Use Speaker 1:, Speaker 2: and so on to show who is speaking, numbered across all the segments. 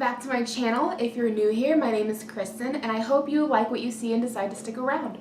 Speaker 1: back to my channel. If you're new here, my name is Kristen and I hope you like what you see and decide to stick around.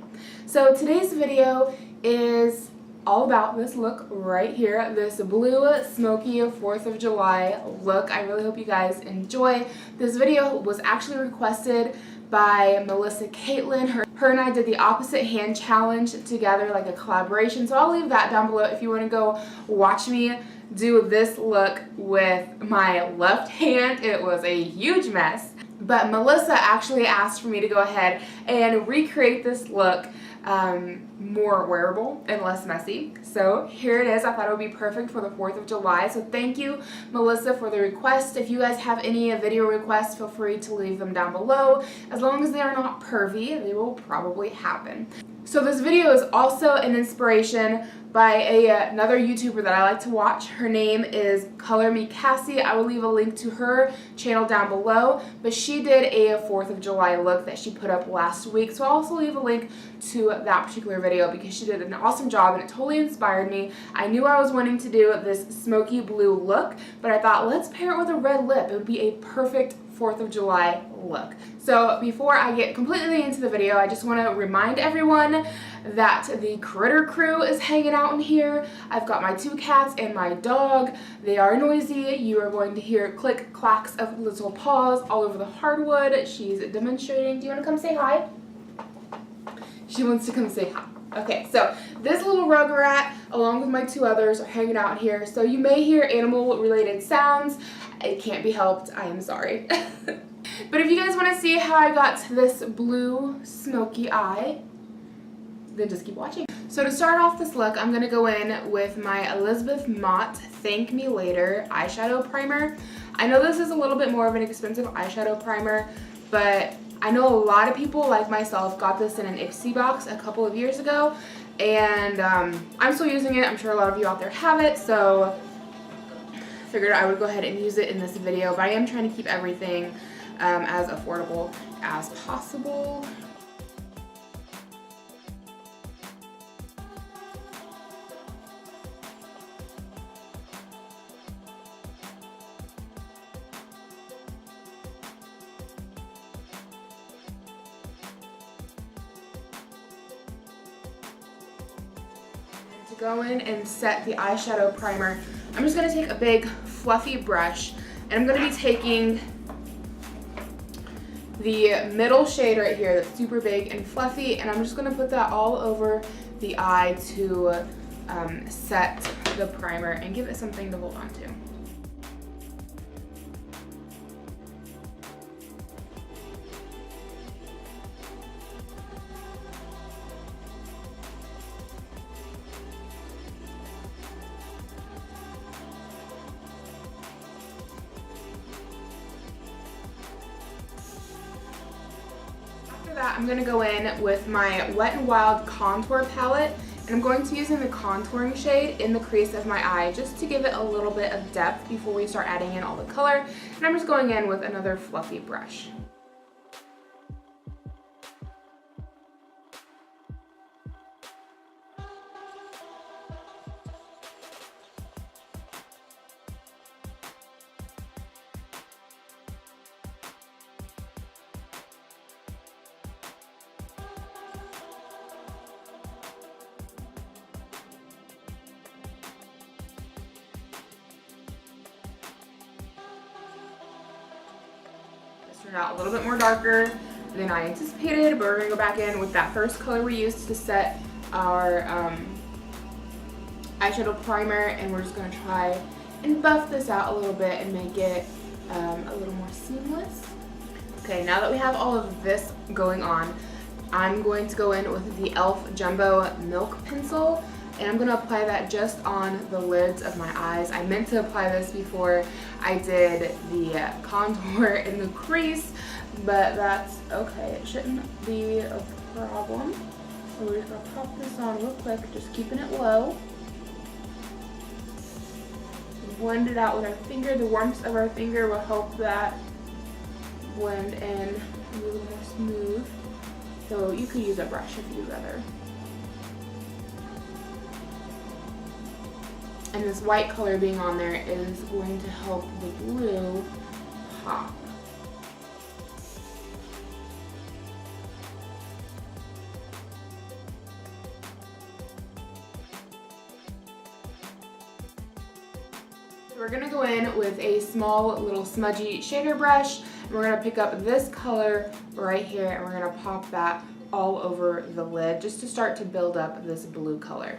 Speaker 1: So today's video is all about this look right here, this blue smoky 4th of July look. I really hope you guys enjoy. This video was actually requested by Melissa Caitlin. Her and I did the opposite hand challenge together, like a collaboration, so I'll leave that down below if you want to go watch me do this look with my left hand. It was a huge mess, but Melissa actually asked for me to go ahead and recreate this look more wearable and less messy. So here it is. I thought it would be perfect for the 4th of July. So thank you, Melissa, for the request. If you guys have any video requests, feel free to leave them down below. As long as they are not pervy, they will probably happen. So this video is also an inspiration by another YouTuber that I like to watch. Her name is Color Me Cassie. I will leave a link to her channel down below, but she did a 4th of July look that she put up last week, so I'll also leave a link to that particular video because she did an awesome job and it totally inspired me. I knew I was wanting to do this smoky blue look, but I thought let's pair it with a red lip. It would be a perfect 4th of July look. So before I get completely into the video, I just want to remind everyone that the Critter crew is hanging out in here. I've got my 2 cats and my dog. They are noisy. You are going to hear click clacks of little paws all over the hardwood. She's demonstrating. Do you want to come say hi? She wants to come say hi. Okay, so this little rugrat along with my 2 others are hanging out here, so you may hear animal related sounds. It can't be helped. I am sorry. But if you guys want to see how I got to this blue smoky eye, then just keep watching. So to start off this look, I'm going to go in with my Elizabeth Mott Thank Me Later eyeshadow primer. I know this is a little bit more of an expensive eyeshadow primer, but I know a lot of people like myself got this in an Ipsy box a couple of years ago, and I'm still using it. I'm sure a lot of you out there have it, so figured I would go ahead and use it in this video, but I am trying to keep everything as affordable as possible. To go in and set the eyeshadow primer, I'm just going to take a big fluffy brush and I'm going to be taking the middle shade right here that's super big and fluffy, and I'm just going to put that all over the eye to set the primer and give it something to hold on to. I'm going to go in with my Wet n Wild contour palette, and I'm going to be using the contouring shade in the crease of my eye just to give it a little bit of depth before we start adding in all the color. And I'm just going in with another fluffy brush. Turned out a little bit more darker than I anticipated, but we're going to go back in with that first color we used to set our eyeshadow primer, and we're just going to try and buff this out a little bit and make it a little more seamless. Okay, now that we have all of this going on, I'm going to go in with the e.l.f. Jumbo Milk Pencil, and I'm going to apply that just on the lids of my eyes. I meant to apply this before I did the contour in the crease, but that's okay. It shouldn't be a problem. So we're just going to pop this on real quick, just keeping it low. Blend it out with our finger. The warmth of our finger will help that blend in a little more smooth. So you could use a brush if you'd rather. And this white color being on there is going to help the blue pop. We're gonna go in with a small little smudgy shader brush, and we're gonna pick up this color right here, and we're gonna pop that all over the lid just to start to build up this blue color.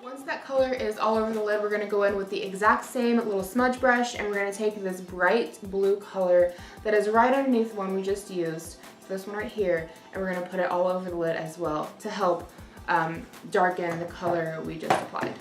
Speaker 1: Once that color is all over the lid, we're going to go in with the exact same little smudge brush, and we're going to take this bright blue color that is right underneath the one we just used, so this one right here, and we're going to put it all over the lid as well to help darken the color we just applied.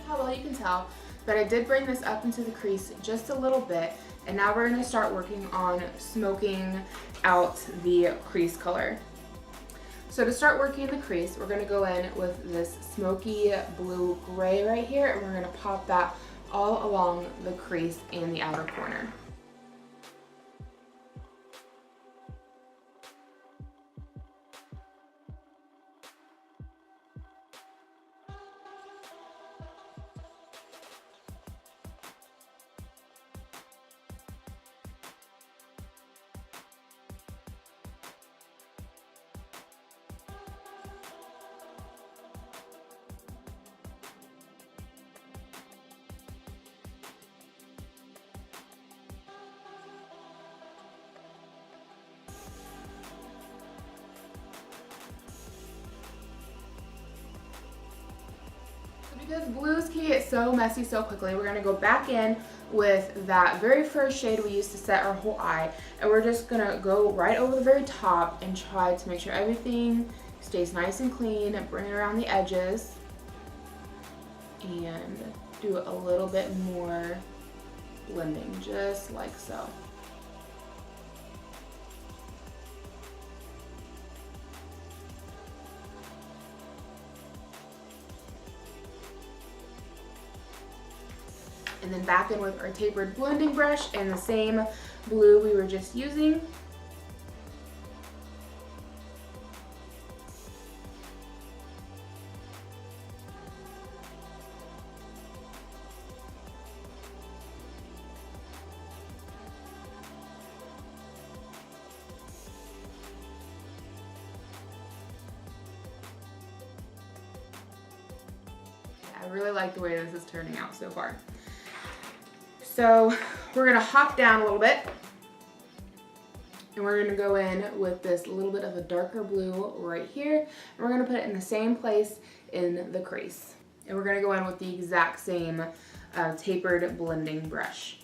Speaker 1: How well you can tell, but I did bring this up into the crease just a little bit, and now we're going to start working on smoking out the crease color. So to start working the crease, we're going to go in with this smoky blue gray right here, and we're going to pop that all along the crease and the outer corner. Because blues can get so messy so quickly, we're going to go back in with that very first shade we used to set our whole eye, and we're just going to go right over the very top and try to make sure everything stays nice and clean, and bring it around the edges and do a little bit more blending, just like so. And then back in with our tapered blending brush and the same blue we were just using. I really like the way this is turning out so far. So we're gonna hop down a little bit, and we're gonna go in with this little bit of a darker blue right here, and we're gonna put it in the same place in the crease. And we're gonna go in with the exact same tapered blending brush.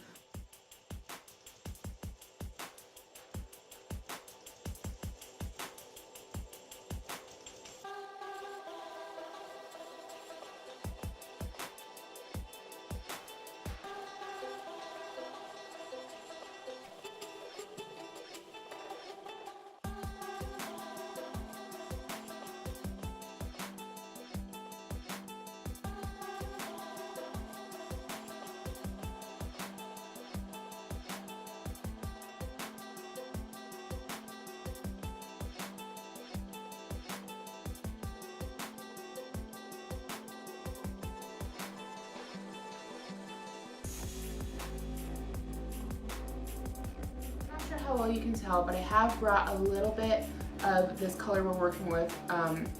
Speaker 1: How well you can tell, but I have brought a little bit of this color we're working with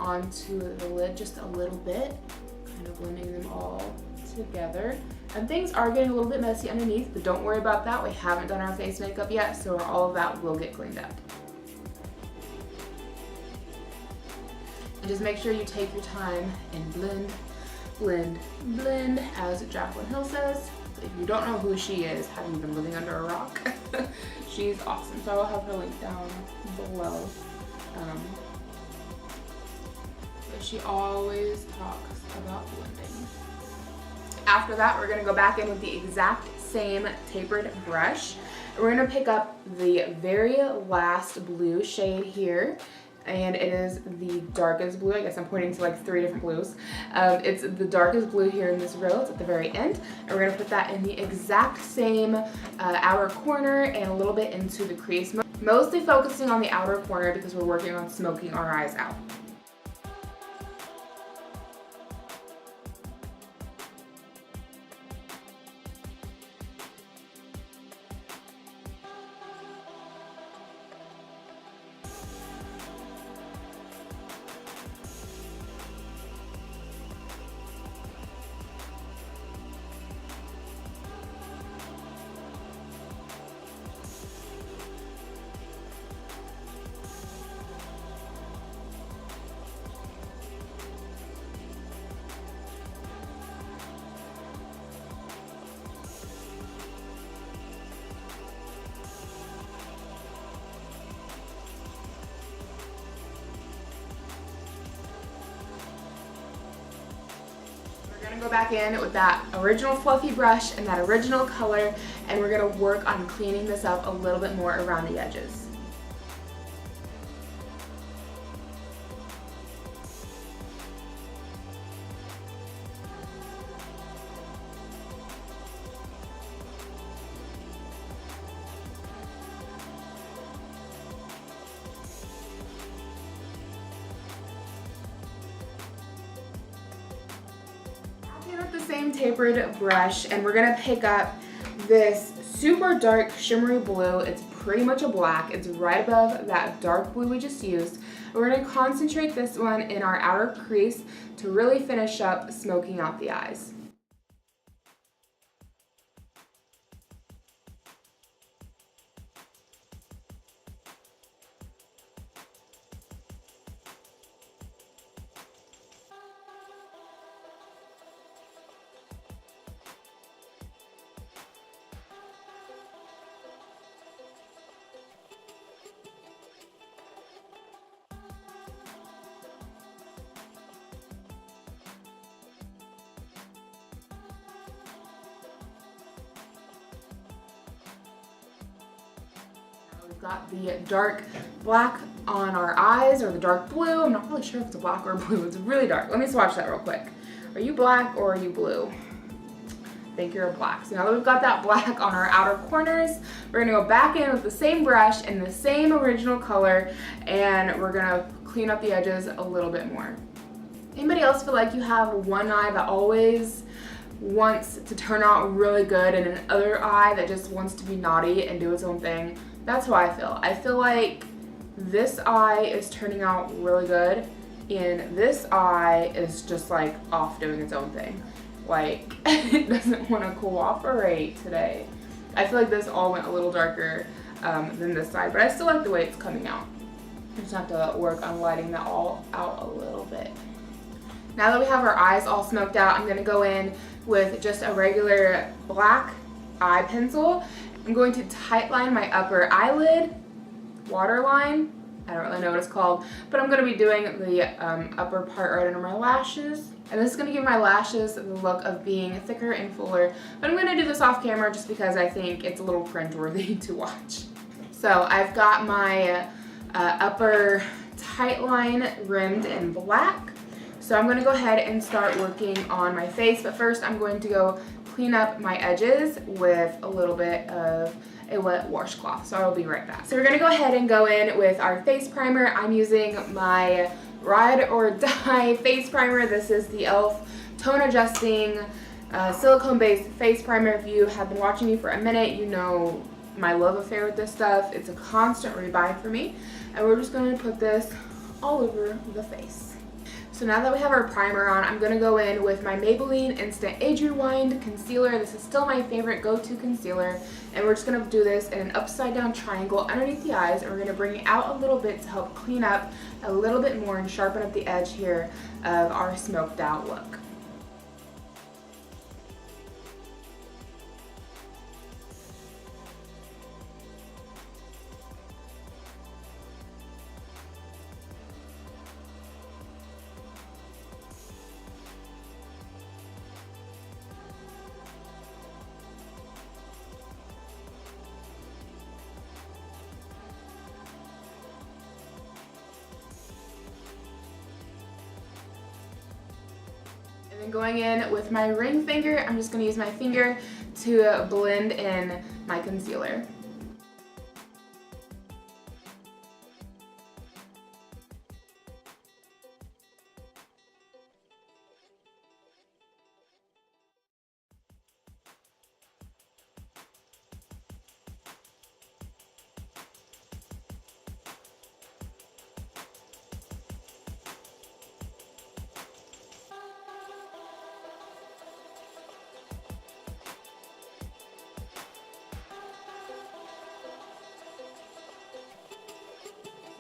Speaker 1: onto the lid, just a little bit, kind of blending them all together. And things are getting a little bit messy underneath, but don't worry about that. We haven't done our face makeup yet, so all of that will get cleaned up. And just make sure you take your time and blend blend, blend, as Jaclyn Hill says. If you don't know who she is, have you been living under a rock? She's awesome. So I'll have her link down below. But she always talks about blending. After that, we're gonna go back in with the exact same tapered brush. We're gonna pick up the very last blue shade here, and it is the darkest blue. I guess I'm pointing to like 3 different blues. It's the darkest blue here in this row. It's at the very end. And we're gonna put that in the exact same outer corner and a little bit into the crease. Mostly focusing on the outer corner because we're working on smoking our eyes out. Go back in with that original fluffy brush and that original color, and we're gonna work on cleaning this up a little bit more around the edges. Same tapered brush, and we're gonna pick up this super dark shimmery blue. It's pretty much a black. It's right above that dark blue we just used. We're gonna concentrate this one in our outer crease to really finish up smoking out the eyes. We've got the dark black on our eyes, or the dark blue. I'm not really sure if it's black or blue. It's really dark. Let me swatch that real quick. Are you black or are you blue? I think you're a black. So now that we've got that black on our outer corners, we're gonna go back in with the same brush and the same original color, and we're gonna clean up the edges a little bit more. Anybody else feel like you have one eye that always wants to turn out really good and another eye that just wants to be naughty and do its own thing? That's how I feel. I feel like this eye is turning out really good and this eye is just like off doing its own thing. Like it doesn't want to cooperate today. I feel like this all went a little darker than this side, but I still like the way it's coming out. I just have to work on lighting that all out a little bit. Now that we have our eyes all smoked out, I'm gonna go in with just a regular black eye pencil. I'm going to tightline my upper eyelid, waterline, I don't really know what it's called, but I'm gonna be doing the upper part right under my lashes. And this is gonna give my lashes the look of being thicker and fuller, but I'm gonna do this off camera just because I think it's a little cringeworthy to watch. So I've got my upper tightline rimmed in black. So I'm gonna go ahead and start working on my face, but first I'm going to go clean up my edges with a little bit of a wet washcloth. So I'll be right back. So we're gonna go ahead and go in with our face primer. I'm using my Ride or Die face primer. This is the e.l.f. tone adjusting silicone based face primer. If you have been watching me for a minute, you know my love affair with this stuff. It's a constant rebuy for me. And we're just gonna put this all over the face. So now that we have our primer on, I'm gonna go in with my Maybelline Instant Age Rewind Concealer. This is still my favorite go-to concealer. And we're just gonna do this in an upside down triangle underneath the eyes. And we're gonna bring it out a little bit to help clean up a little bit more and sharpen up the edge here of our smoked out look. And then going in with my ring finger, I'm just going to use my finger to blend in my concealer.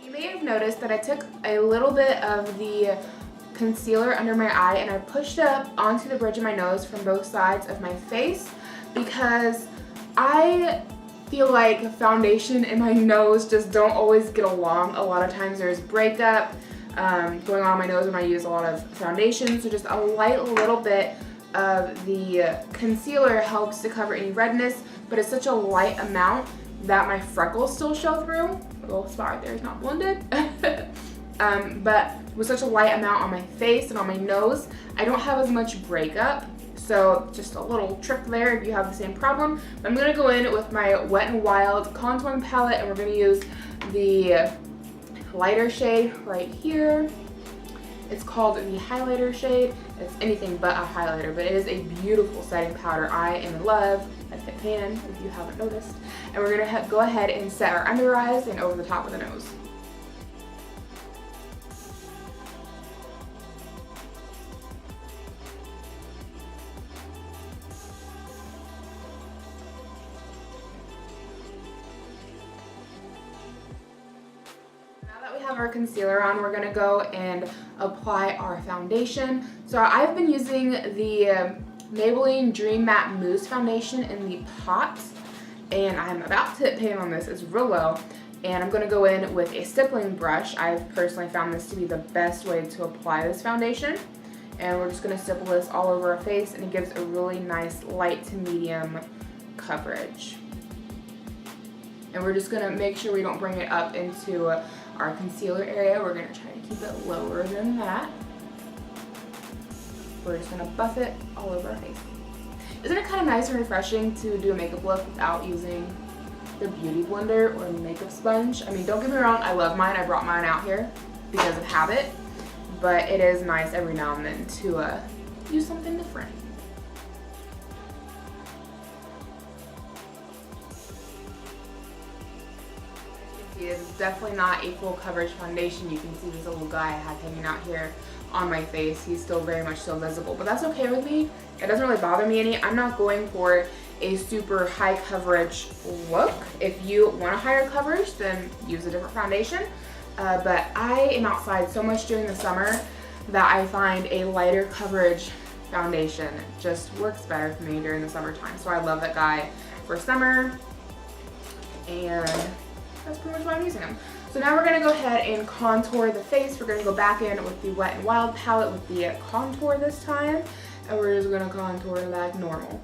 Speaker 1: You may have noticed that I took a little bit of the concealer under my eye and I pushed it up onto the bridge of my nose from both sides of my face because I feel like foundation and my nose just don't always get along. A lot of times there's breakup going on my nose when I use a lot of foundation, so just a light little bit of the concealer helps to cover any redness, but it's such a light amount that my freckles still show through. The little spot right there is not blended. But with such a light amount on my face and on my nose, I don't have as much breakup. So just a little trick there if you have the same problem. I'm going to go in with my Wet n Wild contouring palette and we're going to use the lighter shade right here. It's called the highlighter shade. It's anything but a highlighter, but it is a beautiful setting powder. I am in love. I can, if you haven't noticed. And we're going to go ahead and set our under eyes and over the top of the nose. Have our concealer on, we're going to go and apply our foundation. So I've been using the Maybelline Dream Matte Mousse foundation in the pot, and I'm about to hit pan on this. It's real low, and I'm going to go in with a stippling brush. I've personally found this to be the best way to apply this foundation, and we're just going to stipple this all over our face, and it gives a really nice light to medium coverage. And we're just going to make sure we don't bring it up into our concealer area. We're going to try to keep it lower than that. We're just going to buff it all over our face. Isn't it kind of nice and refreshing to do a makeup look without using the beauty blender or makeup sponge? I mean, don't get me wrong, I love mine. I brought mine out here because of habit, but it is nice every now and then to use something different. This is definitely not a full coverage foundation. You can see this little guy I have hanging out here on my face. He's still very much still visible, but that's okay with me. It doesn't really bother me any. I'm not going for a super high coverage look. If you want a higher coverage, then use a different foundation. But I am outside so much during the summer that I find a lighter coverage foundation just works better for me during the summertime. So I love that guy for summer, and that's pretty much why I'm using them. So now we're going to go ahead and contour the face. We're going to go back in with the Wet n Wild palette with the contour this time, and we're just going to contour like normal.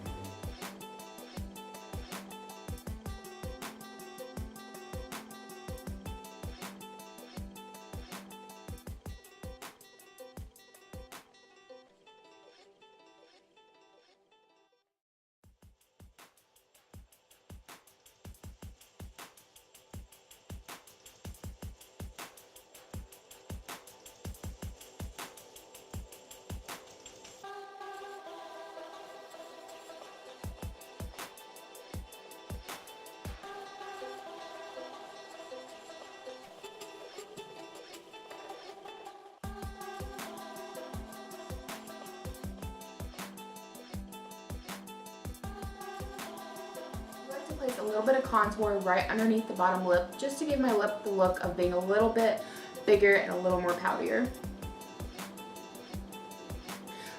Speaker 1: Place a little bit of contour right underneath the bottom lip just to give my lip the look of being a little bit bigger and a little more powderier.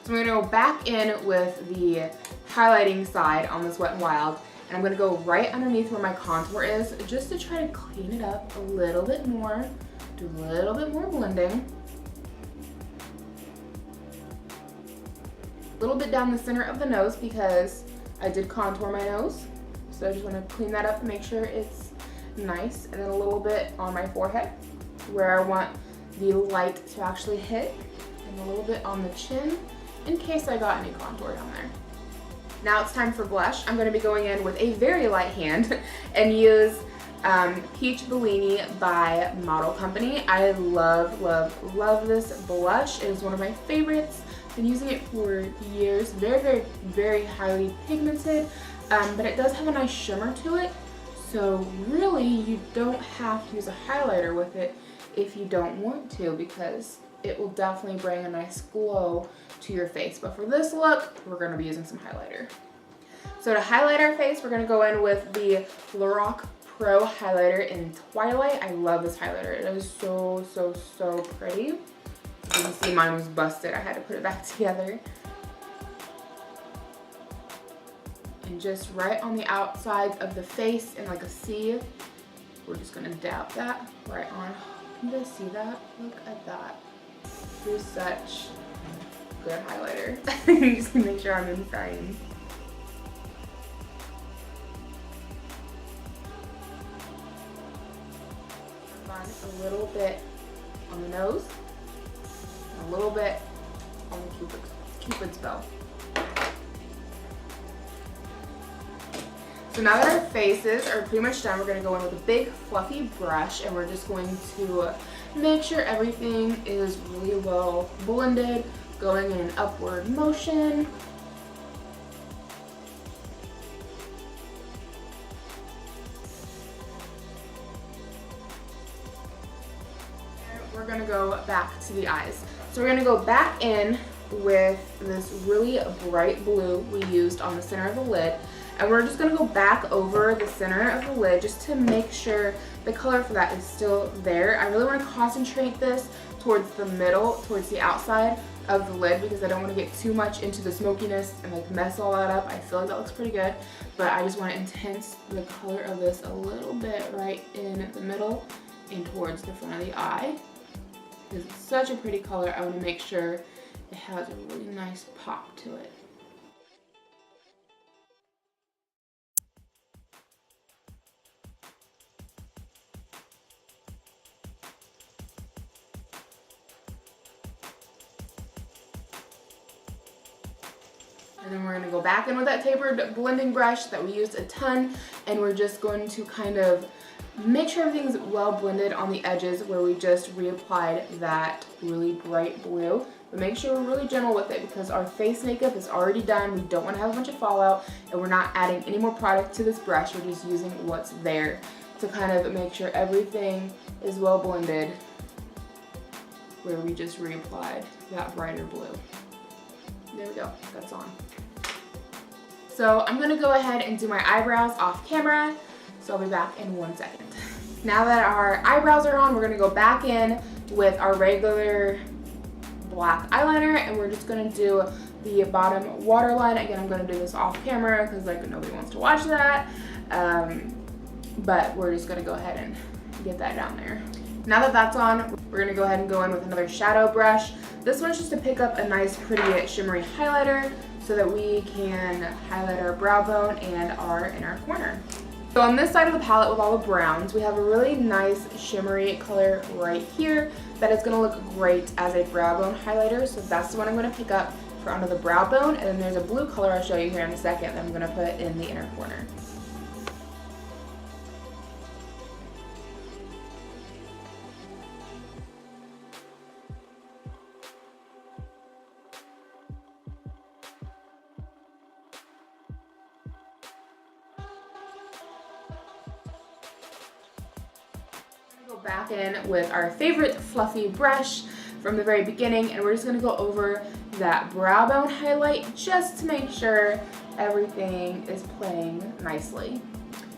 Speaker 1: So I'm going to go back in with the highlighting side on this Wet n Wild, and I'm going to go right underneath where my contour is just to try to clean it up a little bit more, do a little bit more blending. A little bit down the center of the nose because I did contour my nose. So I just want to clean that up and make sure it's nice, and then a little bit on my forehead where I want the light to actually hit, and a little bit on the chin, in case I got any contour down there. Now it's time for blush. I'm going to be going in with a very light hand and use Peach Bellini by Model Company. I love, love, love this blush. It is one of my favorites. Been using it for years. Very, very, very highly pigmented, but it does have a nice shimmer to it. So really, you don't have to use a highlighter with it if you don't want to, because it will definitely bring a nice glow to your face. But for this look, we're going to be using some highlighter. So to highlight our face, we're going to go in with the Lorac Pro highlighter in Twilight. I love this highlighter. It is so, so, so pretty. You can see mine was busted. I had to put it back together. And just right on the outside of the face in like a C, we're just going to dab that right on. Can you guys see that? Look at that. Here's such good highlighter. Just to make sure I'm in frame. A little bit on the nose, and a little bit on the Cupid's bow. So now that our faces are pretty much done, we're going to go in with a big fluffy brush, and we're just going to make sure everything is really well blended, going in an upward motion. We're going to go back to the eyes. So we're going to go back in with this really bright blue we used on the center of the lid. And we're just going to go back over the center of the lid just to make sure the color for that is still there. I really want to concentrate this towards the middle, towards the outside of the lid, because I don't want to get too much into the smokiness and like mess all that up. I feel like that looks pretty good, but I just want to intense the color of this a little bit right in the middle and towards the front of the eye. Because it's such a pretty color, I want to make sure it has a really nice pop to it. And then we're going to go back in with that tapered blending brush that we used a ton, and we're just going to kind of make sure everything's well blended on the edges where we just reapplied that really bright blue. But make sure we're really gentle with it, because our face makeup is already done. We don't want to have a bunch of fallout, and we're not adding any more product to this brush. We're just using what's there to kind of make sure everything is well blended where we just reapplied that brighter blue. There we go, that's on. So I'm gonna go ahead and do my eyebrows off camera, so I'll be back in 1 second. Now that our eyebrows are on, we're gonna go back in with our regular black eyeliner, and we're just gonna do the bottom waterline. Again, I'm gonna do this off camera because like nobody wants to watch that, but we're just gonna go ahead and get that down there. Now that that's on, we're gonna go ahead and go in with another shadow brush. This one's just to pick up a nice pretty shimmery highlighter so that we can highlight our brow bone and our inner corner. So on this side of the palette with all the browns, we have a really nice shimmery color right here that is gonna look great as a brow bone highlighter. So that's the one I'm gonna pick up for under the brow bone, and then there's a blue color I'll show you here in a second that I'm gonna put in the inner corner. Back in with our favorite fluffy brush from the very beginning, and we're just going to go over that brow bone highlight just to make sure everything is playing nicely.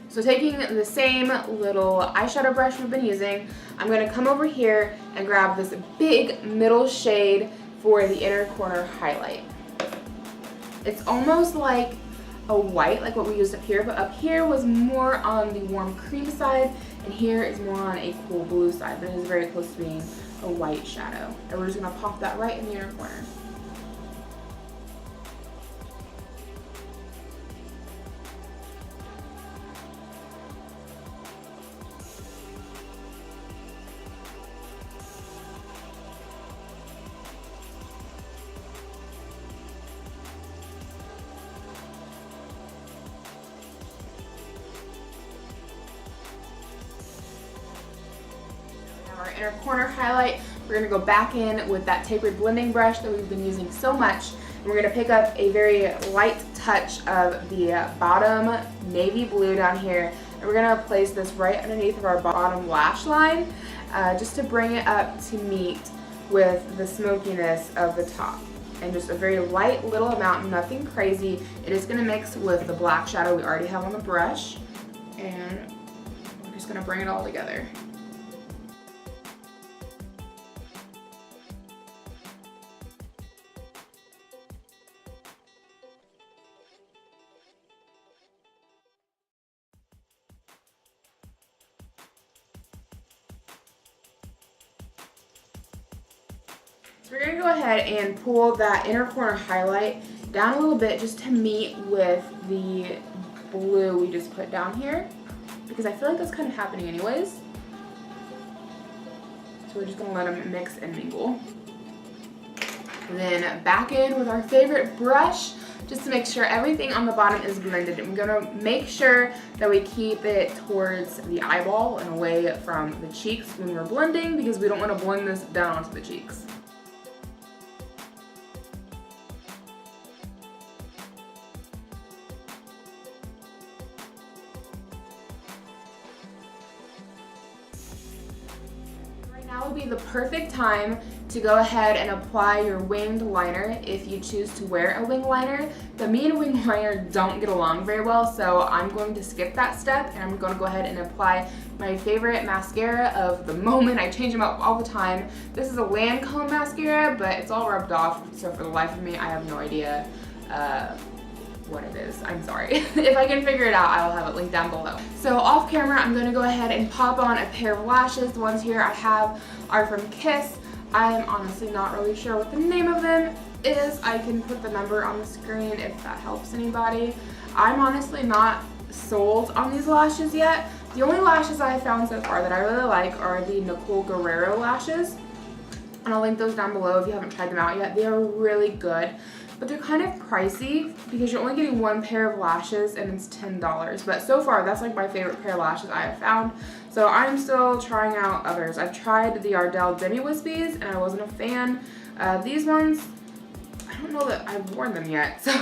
Speaker 1: So taking the same little eyeshadow brush we've been using, I'm going to come over here and grab this big middle shade for the inner corner highlight. It's almost like a white, like what we used up here, but up here was more on the warm cream side, and here is more on a cool blue side, but it is very close to being a white shadow. And we're just gonna pop that right in the inner corner. inner corner highlight, we're going to go back in with that tapered blending brush that we've been using so much. And we're going to pick up a very light touch of the bottom navy blue down here. And we're going to place this right underneath of our bottom lash line, just to bring it up to meet with the smokiness of the top. And just a very light little amount, nothing crazy. It is going to mix with the black shadow we already have on the brush. And we're just going to bring it all together. So we're going to go ahead and pull that inner corner highlight down a little bit just to meet with the blue we just put down here, because I feel like that's kind of happening anyways. So we're just going to let them mix and mingle. And then back in with our favorite brush just to make sure everything on the bottom is blended. And we're going to make sure that we keep it towards the eyeball and away from the cheeks when we're blending, because we don't want to blend this down onto the cheeks. Now would be the perfect time to go ahead and apply your winged liner if you choose to wear a wing liner. But me and wing liner don't get along very well, so I'm going to skip that step and I'm going to go ahead and apply my favorite mascara of the moment. I change them up all the time. This is a Lancome mascara, but it's all rubbed off, so for the life of me, I have no idea what it is. I'm sorry. If I can figure it out, I will have it linked down below. So off camera, I'm going to go ahead and pop on a pair of lashes. The ones here I have are from Kiss. I'm honestly not really sure what the name of them is. I can put the number on the screen if that helps anybody. I'm honestly not sold on these lashes yet. The only lashes I have found so far that I really like are the Nicole Guerrero lashes. And I'll link those down below if you haven't tried them out yet. They are really good. But they're kind of pricey because you're only getting one pair of lashes and it's $10. But so far, that's like my favorite pair of lashes I have found. So I'm still trying out others. I've tried the Ardell Demi Wispies and I wasn't a fan. These ones, I don't know that I've worn them yet. So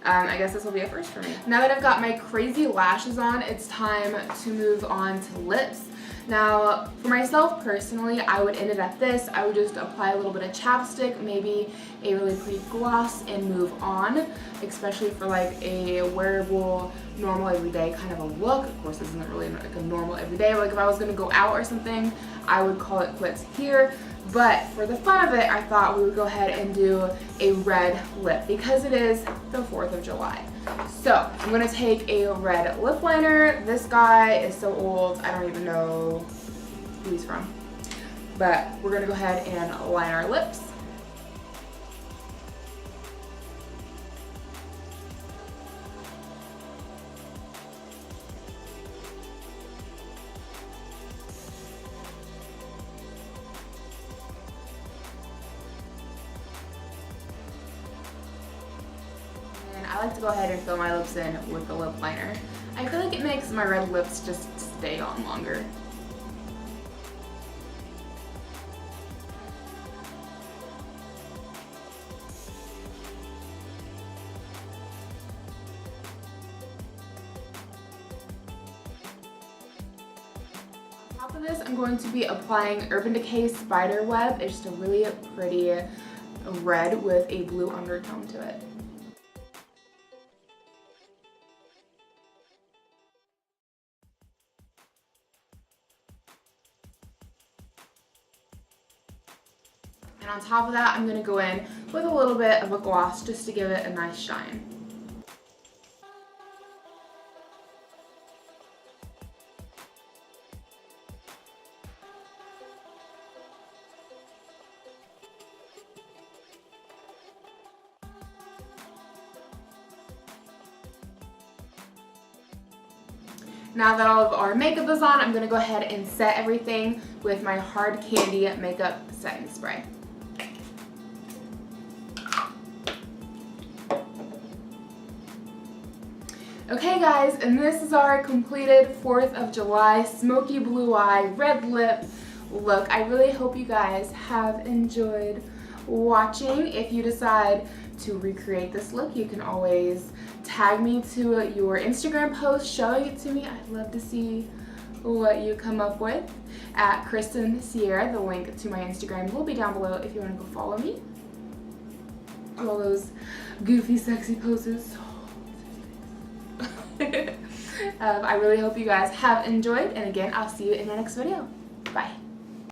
Speaker 1: I guess this will be a first for me. Now that I've got my crazy lashes on, it's time to move on to lips. Now, for myself personally, I would end it at this. I would just apply a little bit of chapstick, maybe a really pretty gloss, and move on, especially for like a wearable, normal everyday kind of a look. Of course, this isn't really like a normal everyday. Like if I was gonna go out or something, I would call it quits here. But for the fun of it, I thought we would go ahead and do a red lip because it is the 4th of July. So I'm gonna take a red lip liner. This guy is so old, I don't even know who he's from. But we're gonna go ahead and line our lips. I like to go ahead and fill my lips in with the lip liner. I feel like it makes my red lips just stay on longer. On top of this, I'm going to be applying Urban Decay Spider Web. It's just a really pretty red with a blue undertone to it. And on top of that, I'm going to go in with a little bit of a gloss just to give it a nice shine. Now that all of our makeup is on, I'm going to go ahead and set everything with my Hard Candy Makeup Setting Spray. Okay guys, and this is our completed 4th of July Smoky Blue Eye Red Lip look. I really hope you guys have enjoyed watching. If you decide to recreate this look, you can always tag me to your Instagram post showing it to me. I'd love to see what you come up with at Kristen Sierra. The link to my Instagram will be down below if you want to go follow me. All those goofy, sexy poses. I really hope you guys have enjoyed, and again, I'll see you in my next video. Bye.